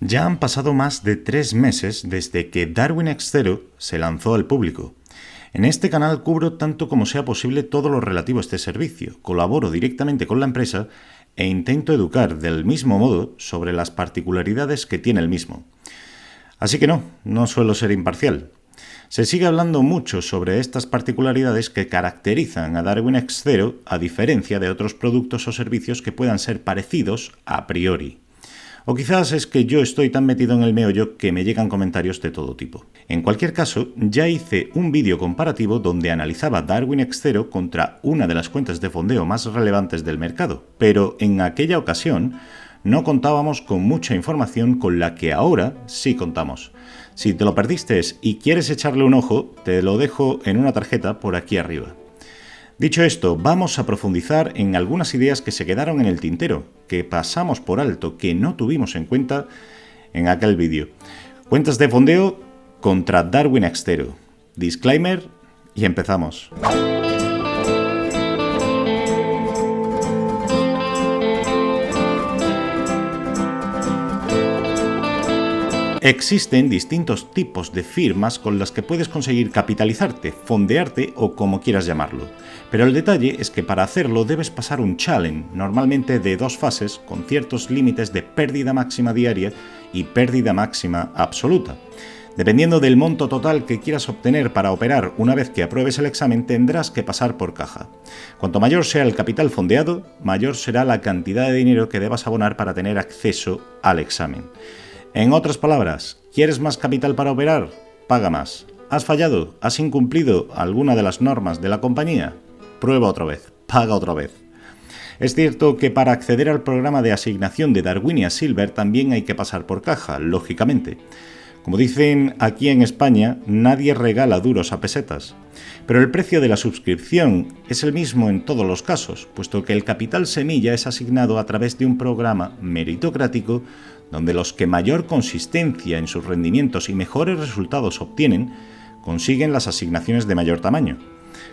Ya han pasado más de 3 meses desde que Darwin X0 se lanzó al público. En este canal cubro tanto como sea posible todo lo relativo a este servicio, colaboro directamente con la empresa e intento educar del mismo modo sobre las particularidades que tiene el mismo. Así que no suelo ser imparcial. Se sigue hablando mucho sobre estas particularidades que caracterizan a Darwin X0 a diferencia de otros productos o servicios que puedan ser parecidos a priori. O quizás es que yo estoy tan metido en el meollo que me llegan comentarios de todo tipo. En cualquier caso, ya hice un vídeo comparativo donde analizaba Darwin X0 contra una de las cuentas de fondeo más relevantes del mercado, pero en aquella ocasión no contábamos con mucha información con la que ahora sí contamos. Si te lo perdiste y quieres echarle un ojo, te lo dejo en una tarjeta por aquí arriba. Dicho esto, vamos a profundizar en algunas ideas que se quedaron en el tintero, que pasamos por alto, que no tuvimos en cuenta en aquel vídeo. Cuentas de fondeo contra Darwin X0. Disclaimer y empezamos. Existen distintos tipos de firmas con las que puedes conseguir capitalizarte, fondearte o como quieras llamarlo. Pero el detalle es que para hacerlo debes pasar un challenge, normalmente de 2 fases, con ciertos límites de pérdida máxima diaria y pérdida máxima absoluta. Dependiendo del monto total que quieras obtener para operar una vez que apruebes el examen, tendrás que pasar por caja. Cuanto mayor sea el capital fondeado, mayor será la cantidad de dinero que debas abonar para tener acceso al examen. En otras palabras, ¿quieres más capital para operar? Paga más. ¿Has fallado? ¿Has incumplido alguna de las normas de la compañía? Prueba otra vez. Paga otra vez. Es cierto que para acceder al programa de asignación de Darwinia Silver también hay que pasar por caja, lógicamente. Como dicen aquí en España, nadie regala duros a pesetas. Pero el precio de la suscripción es el mismo en todos los casos, puesto que el capital semilla es asignado a través de un programa meritocrático donde los que mayor consistencia en sus rendimientos y mejores resultados obtienen, consiguen las asignaciones de mayor tamaño.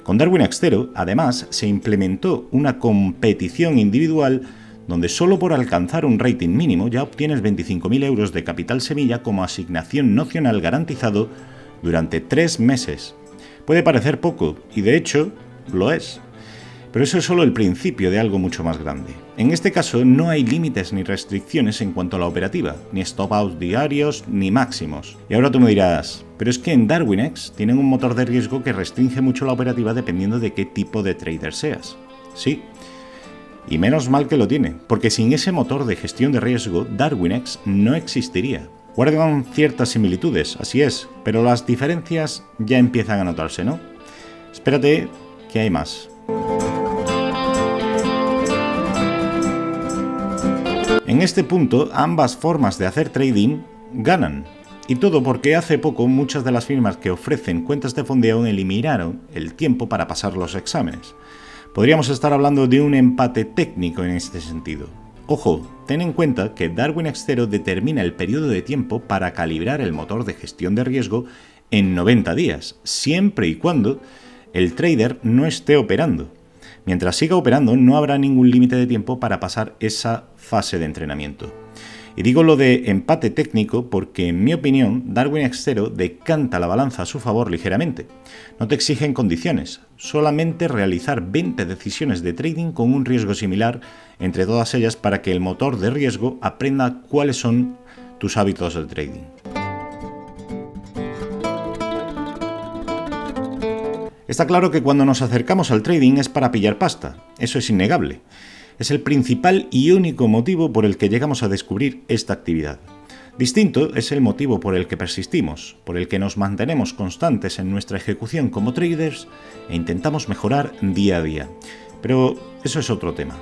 Con Darwin X0, además, se implementó una competición individual donde solo por alcanzar un rating mínimo ya obtienes 25.000 euros de capital semilla como asignación nocional garantizado durante 3 meses. Puede parecer poco, y de hecho, lo es. Pero eso es solo el principio de algo mucho más grande. En este caso no hay límites ni restricciones en cuanto a la operativa, ni stop-outs diarios, ni máximos. Y ahora tú me dirás, pero es que en Darwin X tienen un motor de riesgo que restringe mucho la operativa dependiendo de qué tipo de trader seas. Sí, y menos mal que lo tiene, porque sin ese motor de gestión de riesgo, Darwin X no existiría. Guardan ciertas similitudes, así es, pero las diferencias ya empiezan a notarse, ¿no? Espérate, que hay más. En este punto, ambas formas de hacer trading ganan. Y todo porque hace poco muchas de las firmas que ofrecen cuentas de fondeo eliminaron el tiempo para pasar los exámenes. Podríamos estar hablando de un empate técnico en este sentido. Ojo, ten en cuenta que Darwin X0 determina el periodo de tiempo para calibrar el motor de gestión de riesgo en 90 días, siempre y cuando el trader no esté operando. Mientras siga operando, no habrá ningún límite de tiempo para pasar esa fase de entrenamiento. Y digo lo de empate técnico porque, en mi opinión, Darwin X0 decanta la balanza a su favor ligeramente. No te exigen condiciones, solamente realizar 20 decisiones de trading con un riesgo similar entre todas ellas para que el motor de riesgo aprenda cuáles son tus hábitos de trading. Está claro que cuando nos acercamos al trading es para pillar pasta, eso es innegable. Es el principal y único motivo por el que llegamos a descubrir esta actividad. Distinto es el motivo por el que persistimos, por el que nos mantenemos constantes en nuestra ejecución como traders e intentamos mejorar día a día. Pero eso es otro tema.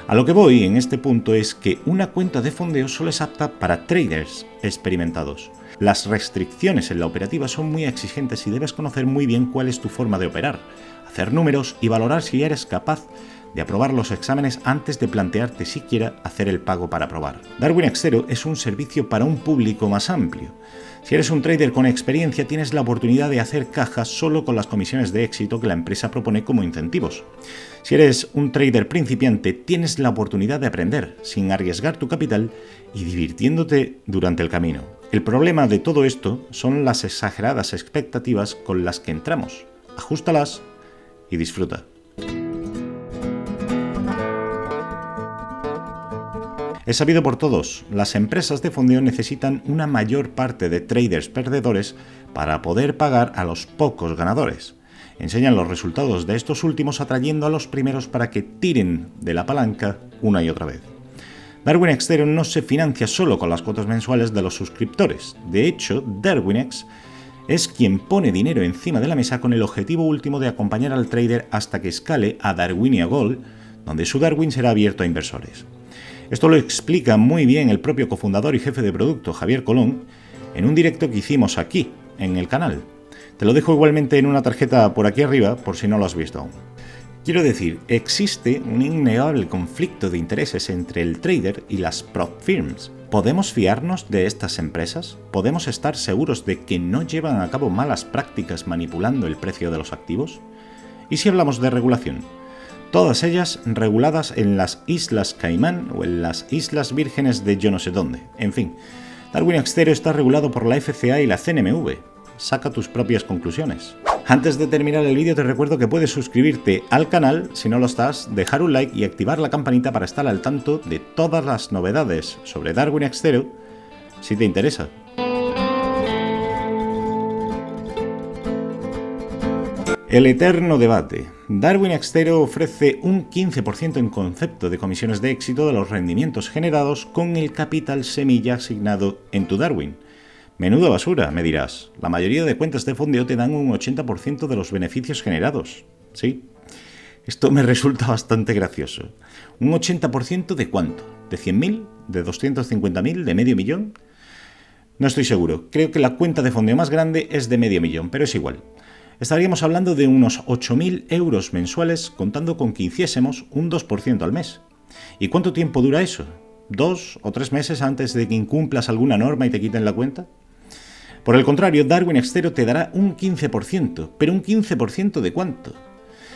A lo que voy en este punto es que una cuenta de fondeo solo es apta para traders experimentados. Las restricciones en la operativa son muy exigentes y debes conocer muy bien cuál es tu forma de operar, hacer números y valorar si eres capaz de aprobar los exámenes antes de plantearte siquiera hacer el pago para aprobar. Darwin Xero es un servicio para un público más amplio. Si eres un trader con experiencia, tienes la oportunidad de hacer caja solo con las comisiones de éxito que la empresa propone como incentivos. Si eres un trader principiante, tienes la oportunidad de aprender sin arriesgar tu capital y divirtiéndote durante el camino. El problema de todo esto son las exageradas expectativas con las que entramos. Ajústalas y disfruta. Es sabido por todos, las empresas de fondeo necesitan una mayor parte de traders perdedores para poder pagar a los pocos ganadores. Enseñan los resultados de estos últimos atrayendo a los primeros para que tiren de la palanca una y otra vez. Darwin Xero no se financia solo con las cuotas mensuales de los suscriptores. De hecho, DarwinX es quien pone dinero encima de la mesa con el objetivo último de acompañar al trader hasta que escale a Darwinia Gold, donde su Darwin será abierto a inversores. Esto lo explica muy bien el propio cofundador y jefe de producto, Javier Colón, en un directo que hicimos aquí, en el canal. Te lo dejo igualmente en una tarjeta por aquí arriba, por si no lo has visto aún. Quiero decir, existe un innegable conflicto de intereses entre el trader y las prop firms. ¿Podemos fiarnos de estas empresas? ¿Podemos estar seguros de que no llevan a cabo malas prácticas manipulando el precio de los activos? ¿Y si hablamos de regulación? Todas ellas reguladas en las Islas Caimán o en las Islas Vírgenes de yo no sé dónde. En fin, Darwin Xero está regulado por la FCA y la CNMV. Saca tus propias conclusiones. Antes de terminar el vídeo te recuerdo que puedes suscribirte al canal, si no lo estás, dejar un like y activar la campanita para estar al tanto de todas las novedades sobre Darwin Xero, si te interesa. El eterno debate. Darwin Xero ofrece un 15% en concepto de comisiones de éxito de los rendimientos generados con el capital semilla asignado en tu Darwin. Menuda basura, me dirás. La mayoría de cuentas de fondeo te dan un 80% de los beneficios generados. Sí. Esto me resulta bastante gracioso. ¿Un 80% de cuánto? ¿De 100.000? ¿De 250.000? ¿De medio millón? No estoy seguro. Creo que la cuenta de fondeo más grande es de medio millón, pero es igual. Estaríamos hablando de unos 8.000 euros mensuales contando con que hiciésemos un 2% al mes. ¿Y cuánto tiempo dura eso? ¿2 o 3 meses antes de que incumplas alguna norma y te quiten la cuenta? Por el contrario, Darwin Xero te dará un 15%, pero ¿un 15% de cuánto?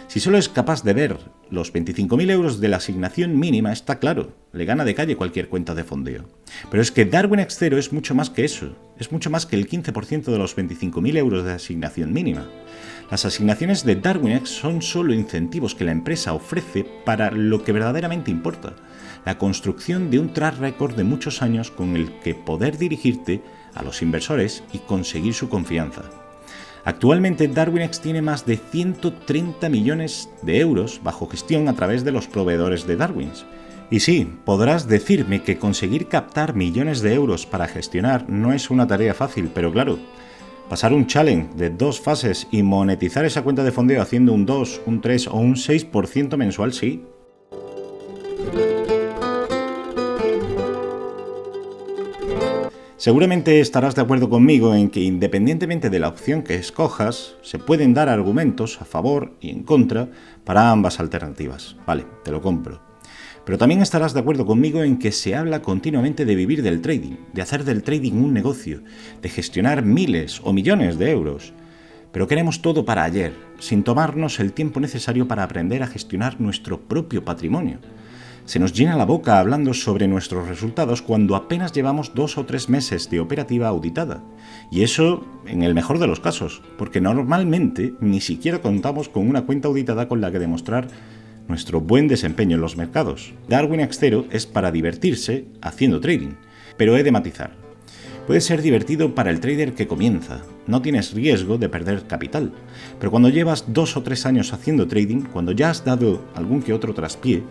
Si solo es capaz de ver los 25.000 euros de la asignación mínima, está claro, le gana de calle cualquier cuenta de fondeo. Pero es que Darwin Xero es mucho más que eso, es mucho más que el 15% de los 25.000 euros de asignación mínima. Las asignaciones de DarwinX son solo incentivos que la empresa ofrece para lo que verdaderamente importa, la construcción de un track record de muchos años con el que poder dirigirte a los inversores y conseguir su confianza. Actualmente DarwinX tiene más de 130 millones de euros bajo gestión a través de los proveedores de Darwins. Y sí, podrás decirme que conseguir captar millones de euros para gestionar no es una tarea fácil, pero claro, pasar un challenge de 2 fases y monetizar esa cuenta de fondeo haciendo un 2, un 3 o un 6% mensual, sí. Seguramente estarás de acuerdo conmigo en que independientemente de la opción que escojas, se pueden dar argumentos a favor y en contra para ambas alternativas. Vale, te lo compro. Pero también estarás de acuerdo conmigo en que se habla continuamente de vivir del trading, de hacer del trading un negocio, de gestionar miles o millones de euros. Pero queremos todo para ayer, sin tomarnos el tiempo necesario para aprender a gestionar nuestro propio patrimonio. Se nos llena la boca hablando sobre nuestros resultados cuando apenas llevamos 2 o 3 meses de operativa auditada. Y eso en el mejor de los casos, porque normalmente ni siquiera contamos con una cuenta auditada con la que demostrar nuestro buen desempeño en los mercados. Darwin Xero es para divertirse haciendo trading, pero he de matizar. Puede ser divertido para el trader que comienza, no tienes riesgo de perder capital, pero cuando llevas 2 o 3 años haciendo trading, cuando ya has dado algún que otro traspié,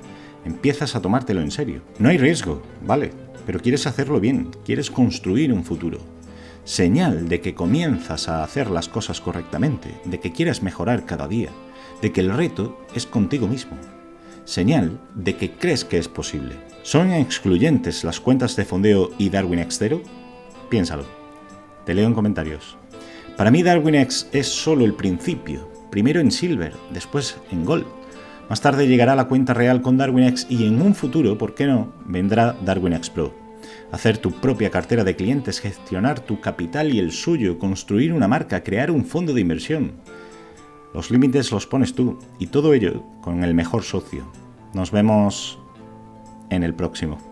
empiezas a tomártelo en serio. No hay riesgo, vale, pero quieres hacerlo bien, quieres construir un futuro. Señal de que comienzas a hacer las cosas correctamente, de que quieres mejorar cada día, de que el reto es contigo mismo. Señal de que crees que es posible. ¿Son excluyentes las cuentas de fondeo y Darwin Xero? Piénsalo. Te leo en comentarios. Para mí DarwinX es solo el principio, primero en Silver, después en Gold. Más tarde llegará la cuenta real con DarwinX y en un futuro, ¿por qué no?, vendrá DarwinX Pro. Hacer tu propia cartera de clientes, gestionar tu capital y el suyo, construir una marca, crear un fondo de inversión. Los límites los pones tú y todo ello con el mejor socio. Nos vemos en el próximo.